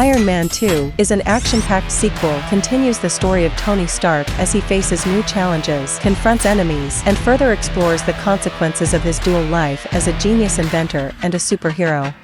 Iron Man 2 is an action-packed sequel, continues the story of Tony Stark as he faces new challenges, confronts enemies, and further explores the consequences of his dual life as a genius inventor and a superhero.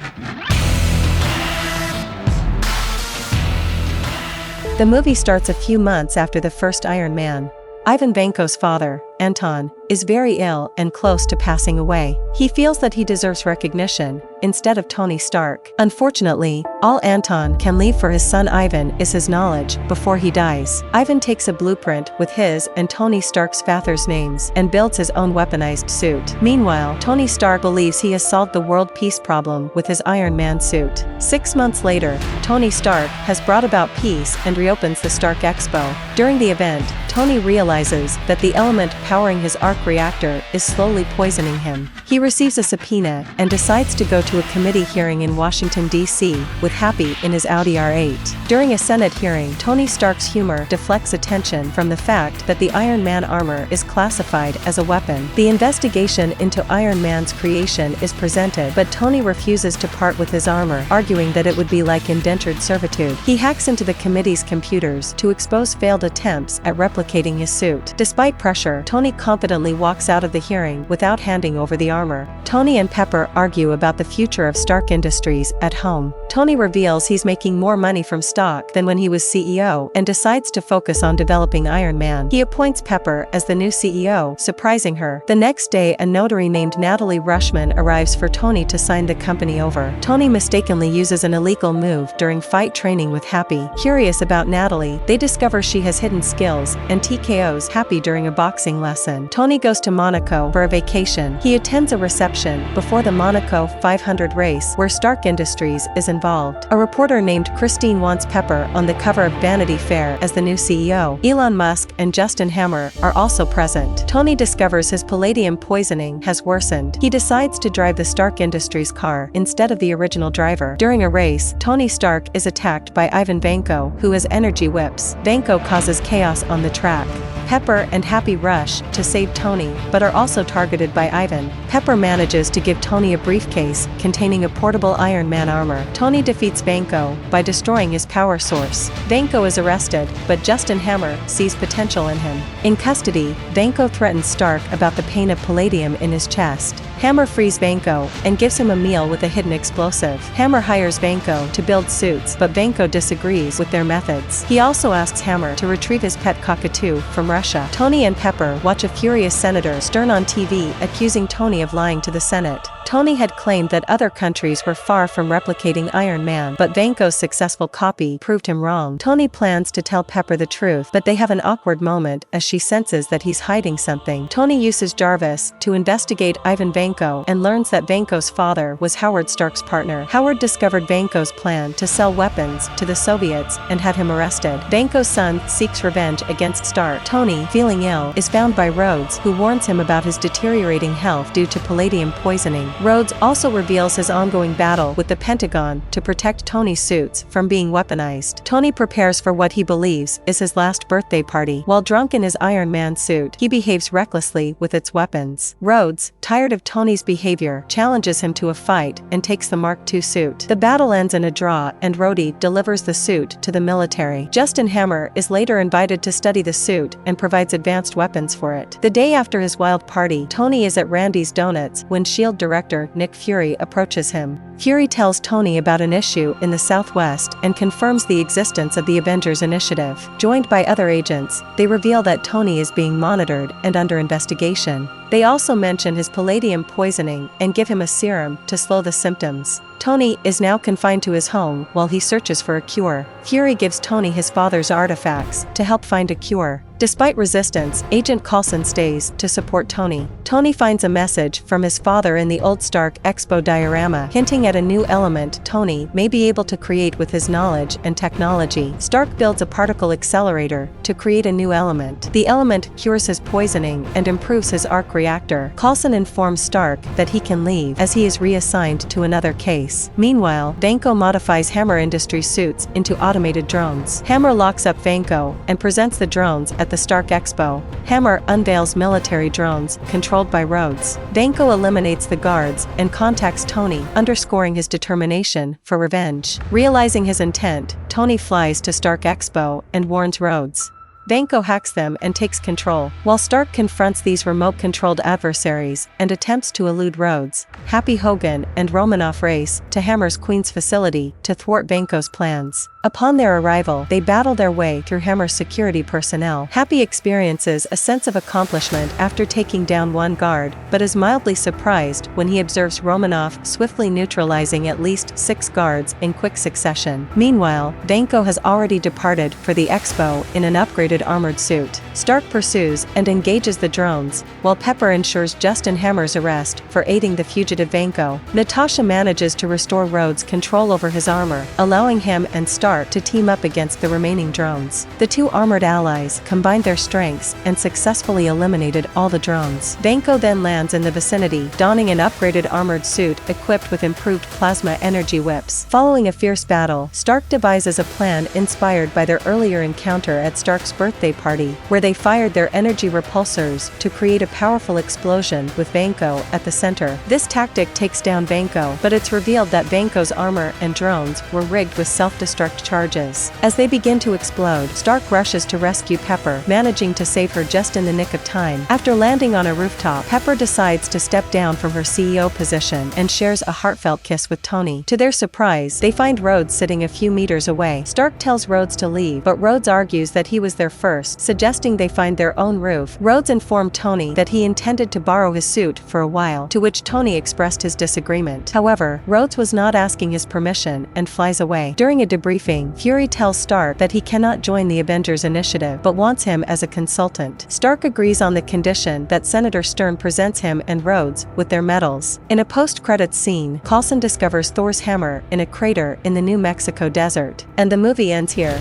The movie starts a few months after the first Iron Man. Ivan Vanko's father, Anton, is very ill and close to passing away. He feels that he deserves recognition, instead of Tony Stark. Unfortunately, all Anton can leave for his son Ivan is his knowledge before he dies. Ivan takes a blueprint with his and Tony Stark's father's names and builds his own weaponized suit. Meanwhile, Tony Stark believes he has solved the world peace problem with his Iron Man suit. 6 months later, Tony Stark has brought about peace and reopens the Stark Expo. During the event, Tony realizes that the element powering his arc reactor is slowly poisoning him. He receives a subpoena and decides to go to a committee hearing in Washington, D.C., with Happy in his Audi R8. During a Senate hearing, Tony Stark's humor deflects attention from the fact that the Iron Man armor is classified as a weapon. The investigation into Iron Man's creation is presented, but Tony refuses to part with his armor, arguing that it would be like indentured servitude. He hacks into the committee's computers to expose failed attempts at replicating his suit. Despite pressure, Tony confidently walks out of the hearing without handing over the armor. Tony and Pepper argue about the future of Stark Industries at home. Tony reveals he's making more money from stock than when he was CEO and decides to focus on developing Iron Man. He appoints Pepper as the new CEO, surprising her. The next day, a notary named Natalie Rushman arrives for Tony to sign the company over. Tony mistakenly uses an illegal move during fight training with Happy. Curious about Natalie, they discover she has hidden skills and TKOs Happy during a boxing lesson. Tony goes to Monaco for a vacation. He attends a reception before the Monaco 500 race where Stark Industries is involved. A reporter named Christine wants Pepper on the cover of Vanity Fair as the new CEO. Elon Musk and Justin Hammer are also present. Tony discovers his palladium poisoning has worsened. He decides to drive the Stark Industries car instead of the original driver. During a race, Tony Stark is attacked by Ivan Vanko, who has energy whips. Vanko causes chaos on the track. Pepper and Happy rush to save Tony, but are also targeted by Ivan. Pepper manages to give Tony a briefcase containing a portable Iron Man armor. Tony defeats Vanko by destroying his power source. Vanko is arrested, but Justin Hammer sees potential in him. In custody, Vanko threatens Stark about the pain of palladium in his chest. Hammer frees Vanko and gives him a meal with a hidden explosive. Hammer hires Vanko to build suits, but Vanko disagrees with their methods. He also asks Hammer to retrieve his pet cockatoo from Russia. Tony and Pepper watch a furious Senator Stern on TV accusing Tony of lying to the Senate. Tony had claimed that other countries were far from replicating Iron Man, but Vanko's successful copy proved him wrong. Tony plans to tell Pepper the truth, but they have an awkward moment as she senses that he's hiding something. Tony uses Jarvis to investigate Ivan Vanko and learns that Vanko's father was Howard Stark's partner. Howard discovered Vanko's plan to sell weapons to the Soviets and had him arrested. Vanko's son seeks revenge against Stark. Tony, feeling ill, is found by Rhodes, who warns him about his deteriorating health due to palladium poisoning. Rhodes also reveals his ongoing battle with the Pentagon to protect Tony's suits from being weaponized. Tony prepares for what he believes is his last birthday party. While drunk in his Iron Man suit, he behaves recklessly with its weapons. Rhodes, tired of Tony's behavior, challenges him to a fight and takes the Mark II suit. The battle ends in a draw and Rhodey delivers the suit to the military. Justin Hammer is later invited to study the suit and provides advanced weapons for it. The day after his wild party, Tony is at Randy's Donuts when S.H.I.E.L.D. director Nick Fury approaches him. Fury tells Tony about an issue in the Southwest and confirms the existence of the Avengers Initiative. Joined by other agents, they reveal that Tony is being monitored and under investigation. They also mention his palladium poisoning and give him a serum to slow the symptoms. Tony is now confined to his home while he searches for a cure. Fury gives Tony his father's artifacts to help find a cure. Despite resistance, Agent Coulson stays to support Tony. Tony finds a message from his father in the old Stark Expo diorama, hinting at a new element Tony may be able to create with his knowledge and technology. Stark builds a particle accelerator to create a new element. The element cures his poisoning and improves his arc reactor. Coulson informs Stark that he can leave as he is reassigned to another case. Meanwhile, Vanko modifies Hammer Industries suits into automated drones. Hammer locks up Vanko and presents the drones at at the Stark Expo, Hammer unveils military drones controlled by Rhodes. Vanko eliminates the guards and contacts Tony, underscoring his determination for revenge. Realizing his intent, Tony flies to Stark Expo and warns Rhodes. Vanko hacks them and takes control, while Stark confronts these remote-controlled adversaries and attempts to elude Rhodes. Happy Hogan and Romanoff race to Hammer's Queen's facility to thwart Vanko's plans. Upon their arrival, they battle their way through Hammer's security personnel. Happy experiences a sense of accomplishment after taking down one guard, but is mildly surprised when he observes Romanoff swiftly neutralizing at least 6 guards in quick succession. Meanwhile, Vanko has already departed for the Expo in an upgraded armored suit. Stark pursues and engages the drones, while Pepper ensures Justin Hammer's arrest for aiding the fugitive Vanko. Natasha manages to restore Rhodes' control over his armor, allowing him and Stark to team up against the remaining drones. The two armored allies combined their strengths and successfully eliminated all the drones. Vanko then lands in the vicinity, donning an upgraded armored suit equipped with improved plasma energy whips. Following a fierce battle, Stark devises a plan inspired by their earlier encounter at Stark's birthday party, where they fired their energy repulsors to create a powerful explosion with Vanko at the center. This tactic takes down Vanko, but it's revealed that Vanko's armor and drones were rigged with self-destruct charges. As they begin to explode, Stark rushes to rescue Pepper, managing to save her just in the nick of time. After landing on a rooftop, Pepper decides to step down from her CEO position and shares a heartfelt kiss with Tony. To their surprise, they find Rhodes sitting a few meters away. Stark tells Rhodes to leave, but Rhodes argues that he was there first, suggesting they find their own roof. Rhodes informed Tony that he intended to borrow his suit for a while, to which Tony expressed his disagreement. However, Rhodes was not asking his permission and flies away. During a debriefing, Fury tells Stark that he cannot join the Avengers initiative but wants him as a consultant. Stark agrees on the condition that Senator Stern presents him and Rhodes with their medals. In a post-credits scene, Coulson discovers Thor's hammer in a crater in the New Mexico desert. And the movie ends here.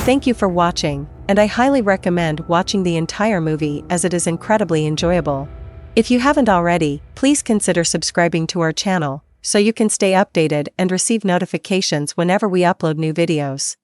Thank you for watching, and I highly recommend watching the entire movie as it is incredibly enjoyable. If you haven't already, please consider subscribing to our channel, so you can stay updated and receive notifications whenever we upload new videos.